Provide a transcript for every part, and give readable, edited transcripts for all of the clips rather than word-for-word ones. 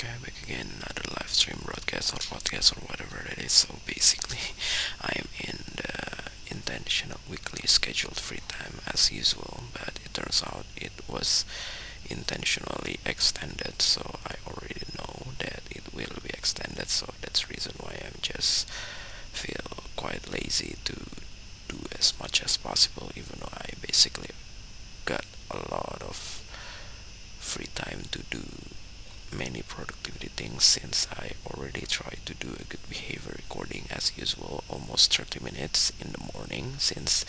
Okay, back again, another live stream broadcast or podcast or whatever it is. So basically, I am in the intentional weekly scheduled free time as usual, but it turns out it was intentionally extended. So I already know that it will be extended. So that's the reason why I'm just feel quite lazy to do as much as possible, even though I basically got a lot of free time to do many productivity things since I already tried to do a good behavior recording as usual almost 30 minutes in the morning since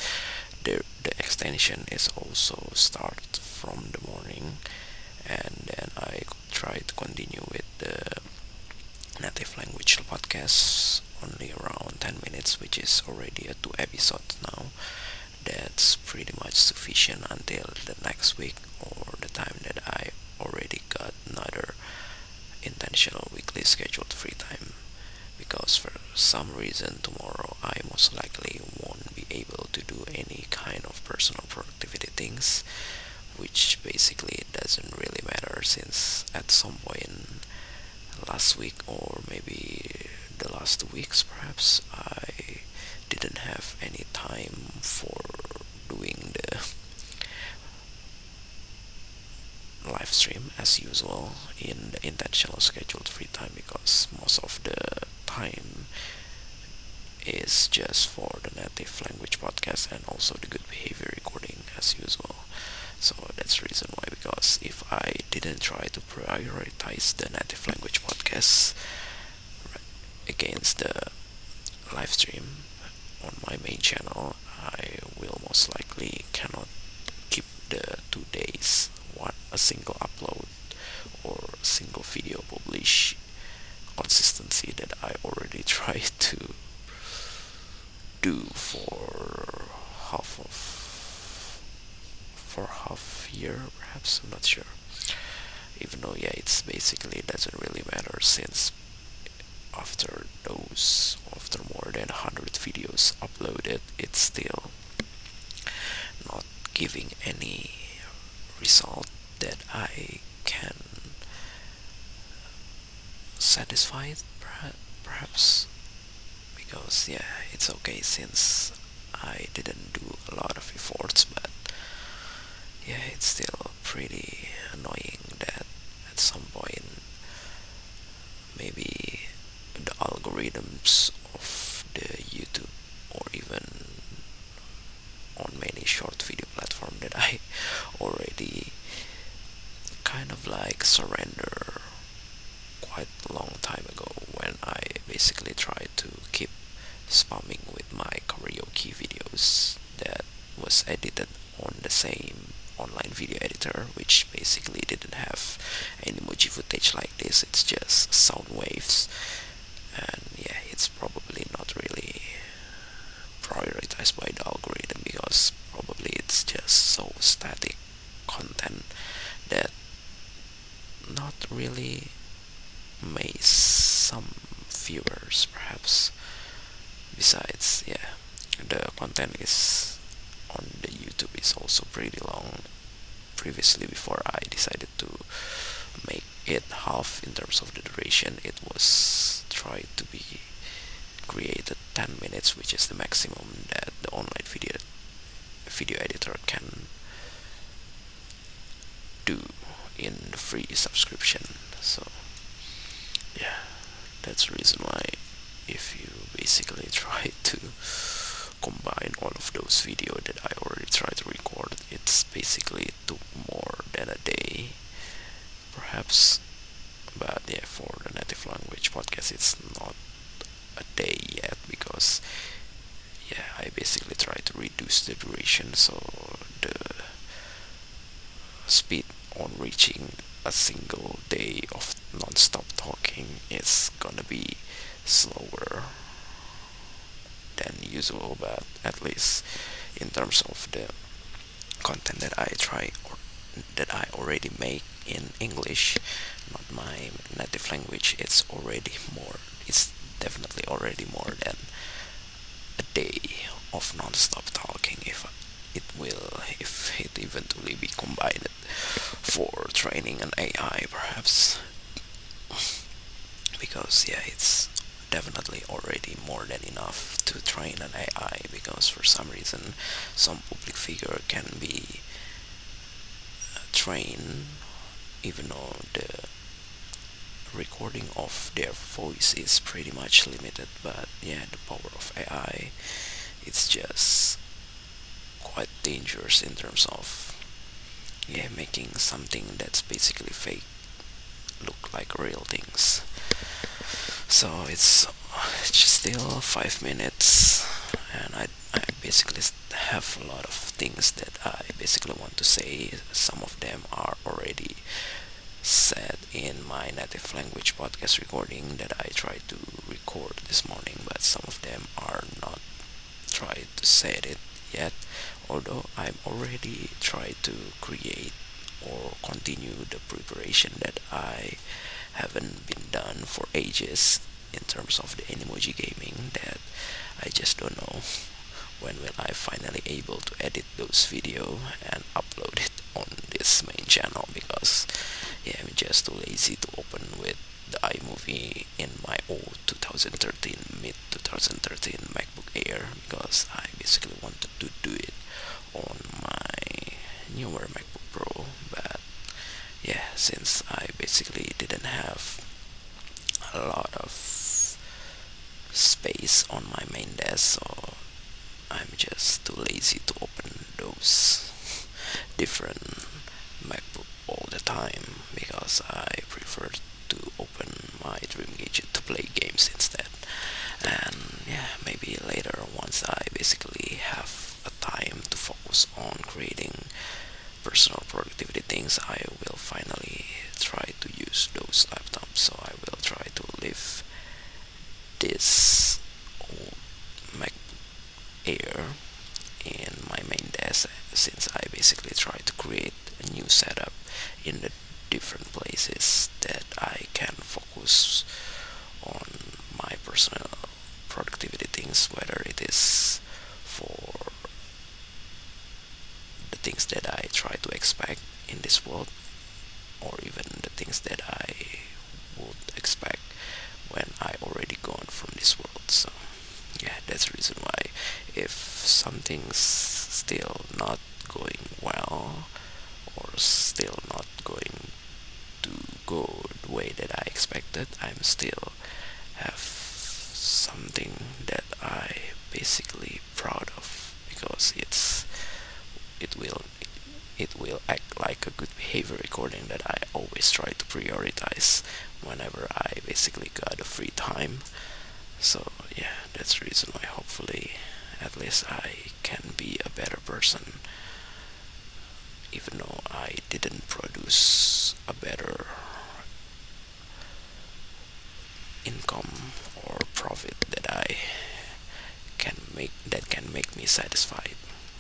the extension is also start from the morning, and then I try to continue with the native language podcast only around 10 minutes, which is already a 2 episodes now. That's pretty much sufficient until the next week or the time that I already got another intentional weekly scheduled free time, because for some reason tomorrow I most likely won't be able to do any kind of personal productivity things, which basically doesn't really matter since at some point last week or maybe the last 2 weeks perhaps I didn't have any time for doing the live stream as usual in the intentional scheduled free time, because most of the time is just for the native language podcast and also the good behavior recording as usual. So that's the reason why, because if I didn't try to prioritize the native language podcast against the live stream on my main channel, I will most likely cannot keep the 2 days a single upload or a single video publish consistency that I already tried to do half of for half year perhaps. I'm not sure, even though yeah, it's basically doesn't really matter since after more than 100 videos uploaded, it's still not giving any result that I can satisfy it, perhaps, because yeah, it's okay since I didn't do a lot of efforts, but yeah, it's still pretty annoying that at some point maybe the algorithms of the YouTube or even on many short video platform that I already kind of like surrender quite a long time ago, when I basically tried to keep spamming with my karaoke videos that was edited on the same online video editor, which basically didn't have Animoji footage like this. It's just sound waves, and yeah, it's probably not really prioritized by the algorithm, because probably it's just so static content that not really makes some viewers perhaps. Besides, yeah, the content is on the YouTube is also pretty long. Previously, before I decided to make it half in terms of the duration, it was tried to be created 10 minutes, which is the maximum that the online video editor can do in the free subscription. So yeah, that's the reason why if you basically try to combine all of those video that I already tried to record, it's basically took more than a day perhaps. But yeah, for the native language podcast it's not a day yet, because yeah, I basically try to reduce the duration, so the speed on reaching a single day of non-stop talking is gonna be slower than usual. But at least in terms of the content that I try or that I already make in English, not my native language, it's definitely already more than a day of non-stop talking, if it eventually be combined for training an AI perhaps. because yeah, it's definitely already more than enough to train an AI, because for some reason some public figure can be trained even though the recording of their voice is pretty much limited. But yeah, the power of AI, it's just quite dangerous in terms of yeah, making something that's basically fake look like real things. So it's just still 5 minutes, and I basically have a lot of things that I basically want to say. Some of them are already said in my native language podcast recording that I tried to record this morning, but some of them are not tried to say it yet. Although I'm already tried to create or continue the preparation that I haven't been done for ages in terms of the Animoji gaming, that I just don't know when will I finally able to edit those video and upload it on this main channel, because yeah, I'm just too lazy to open with the iMovie in my old 2013 mid 2013 MacBook Air, because I basically wanted to do it on my newer MacBook Pro. But yeah, since I basically didn't have a lot of space on my main desk, so I'm just too lazy to open those different MacBook all the time, because I prefer to open my dream gadget to play games instead. And yeah, maybe later, once I basically have a time to focus on creating personal productivity things, I will finally try to use those laptops. So I will try to leave this old MacBook Air in my main desk, since I basically try to create a new setup in the different places that I can focus on my personal productivity things, whether it is for the things that I try to expect in this world, or even the things that I would expect when I already gone from this world. So yeah, that's the reason why, if something's still not going well, or still not going to go the way that I expected, I'm still have something that I basically proud of, because it will it will act like a good behavior recording that I always try to prioritize whenever I basically got a free time. So yeah, that's the reason why hopefully at least I can be a better person, even though I didn't produce a better income or profit that I can make me satisfied.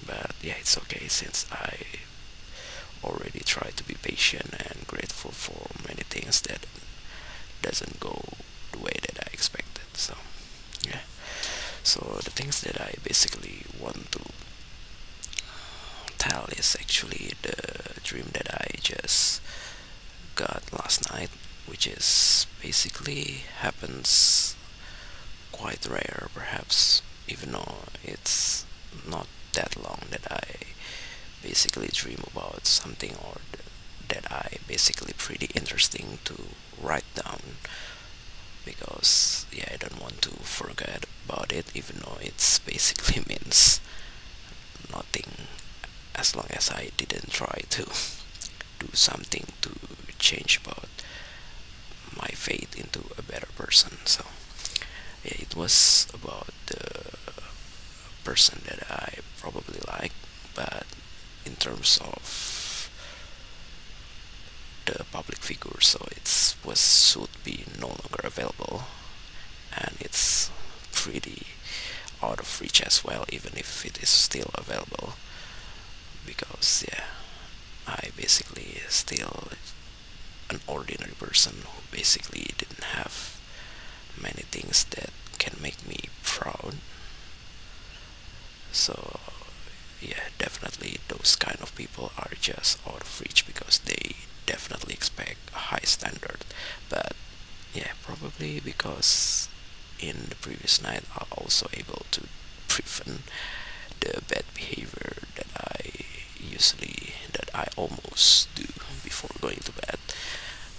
But yeah, it's okay, since I already try to be patient and grateful for many things that doesn't go the way that I expected. So yeah, so the things that I basically want to tell is actually the dream that I just got last night, which is basically happens quite rare, perhaps, even though it's not that long that I basically dream about something, or that I basically pretty interesting to write down, because yeah, I don't want to forget about it, even though it's basically means nothing, as long as I didn't try to do something to change about my fate into a better person. So yeah, it was about the person that I probably like, but in terms of the public figure, so it was should be no longer available, and it's pretty out of reach as well, even if it is still available, because yeah, I basically still an ordinary person who basically didn't have many things that can make me proud. So yeah, definitely those kind of people are just out of reach, because they definitely expect a high standard. But yeah, probably probably because in the previous night I also able to prevent the bad behavior that I almost do before going to bed,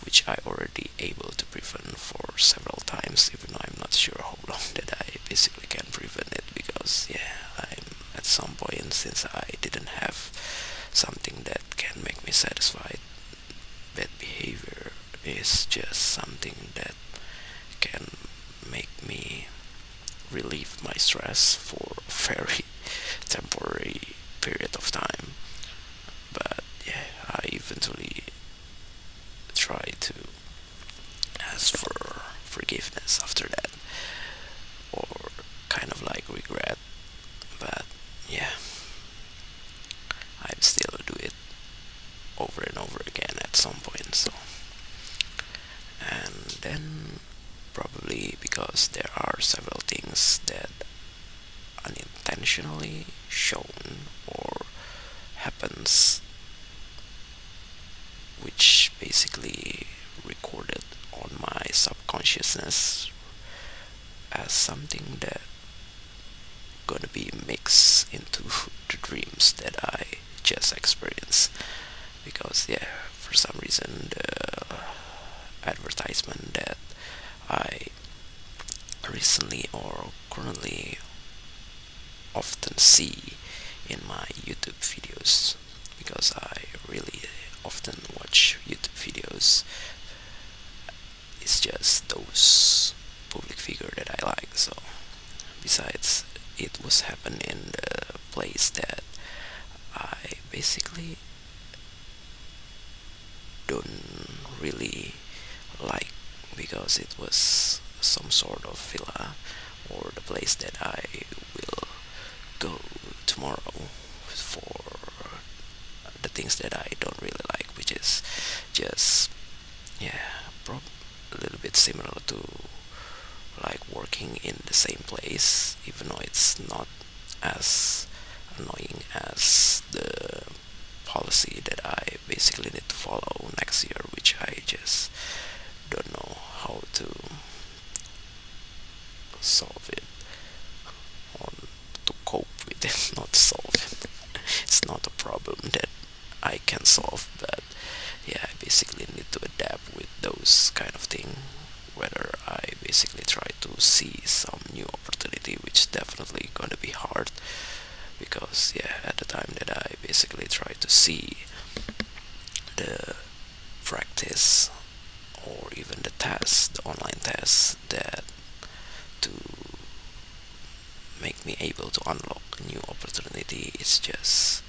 which I already able to prevent for several times, even though I'm not sure how long that I basically can prevent it, because yeah, I'm at some point, since I didn't have something that can make me satisfied, bad behavior is just something that can make me relieve my stress for a very temporary period of time. But yeah, I eventually try to ask for forgiveness after that, or kind of like regret. But yeah, I still do it over and over again at some point. So, and then probably because there are several things that unintentionally shown or happens, which basically recorded on my subconsciousness as something that gonna be mixed into the dreams that I just experienced. Because yeah, for some reason the advertisement that I recently or currently often see in my YouTube videos, because I really often watch YouTube videos. It's just those public figure that I like. So besides, it was happening in the place that I basically don't really like, because it was some sort of villa, or the place that I will go tomorrow for the things that I don't really like, which is just yeah, a little bit similar to like working in the same place, even though it's not as annoying as the policy that I basically need to follow next year, which I just don't know how to solve it, or to cope with it, not solve it. It's not a problem that I can solve, but yeah, I basically need to adapt with those kind of thing. Whether I basically try to see some new opportunity, which definitely gonna be hard, because yeah, at the time that I basically try to see the practice, or even the tests, the online tests, that to make me able to unlock a new opportunity, it's just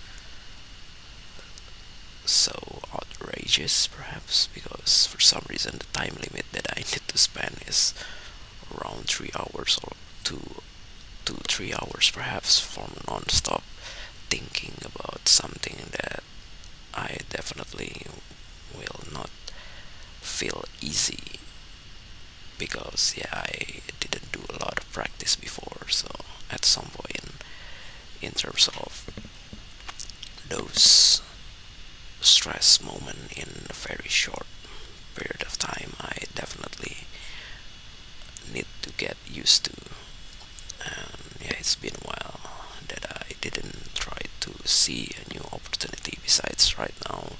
so outrageous, perhaps, because for some reason the time limit that I need to spend is around 3 hours, or 2 3 hours perhaps, for non-stop thinking about something that I definitely will not feel easy, because yeah, I didn't do a lot of practice before. So at some point, in terms of those stress moment in a very short period of time, I definitely need to get used to. And yeah, it's been a while that I didn't try to see a new opportunity. Besides, right now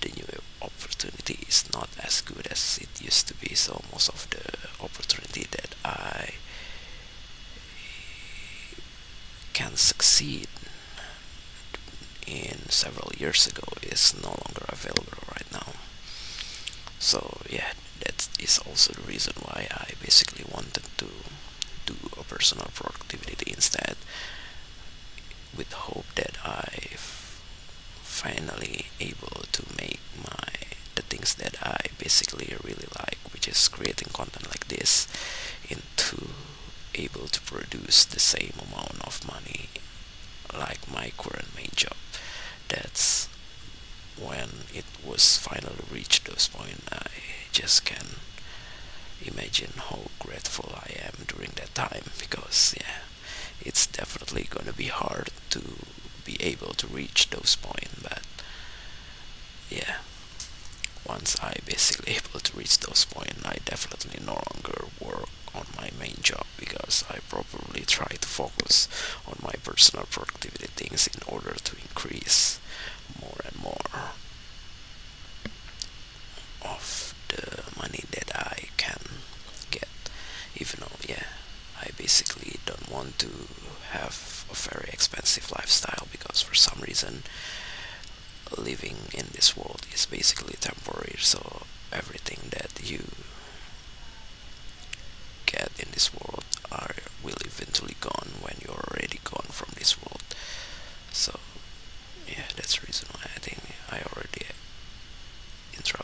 the new opportunity is not as good as it used to be. So most of the opportunity that I can succeed in several years ago is no longer available right now. So yeah, that is also the reason why I basically wanted to do a personal productivity instead, with the hope that I finally able to make the things that I basically really like, which is creating content like this, into able to produce the same amount of money like my current main job. That's when it was finally reached those point. I just can imagine how grateful I am during that time, because yeah, it's definitely gonna be hard to be able to reach those point. But yeah, once I basically able to reach those point, I definitely no longer because I probably try to focus on my personal productivity things in order to increase more and more of the money that I can get. Even though, yeah, I basically don't want to have a very expensive lifestyle because for some reason living in this world is basically temporary. So everything that you get in this world are will eventually gone when you're already gone from this world. So yeah, that's the reason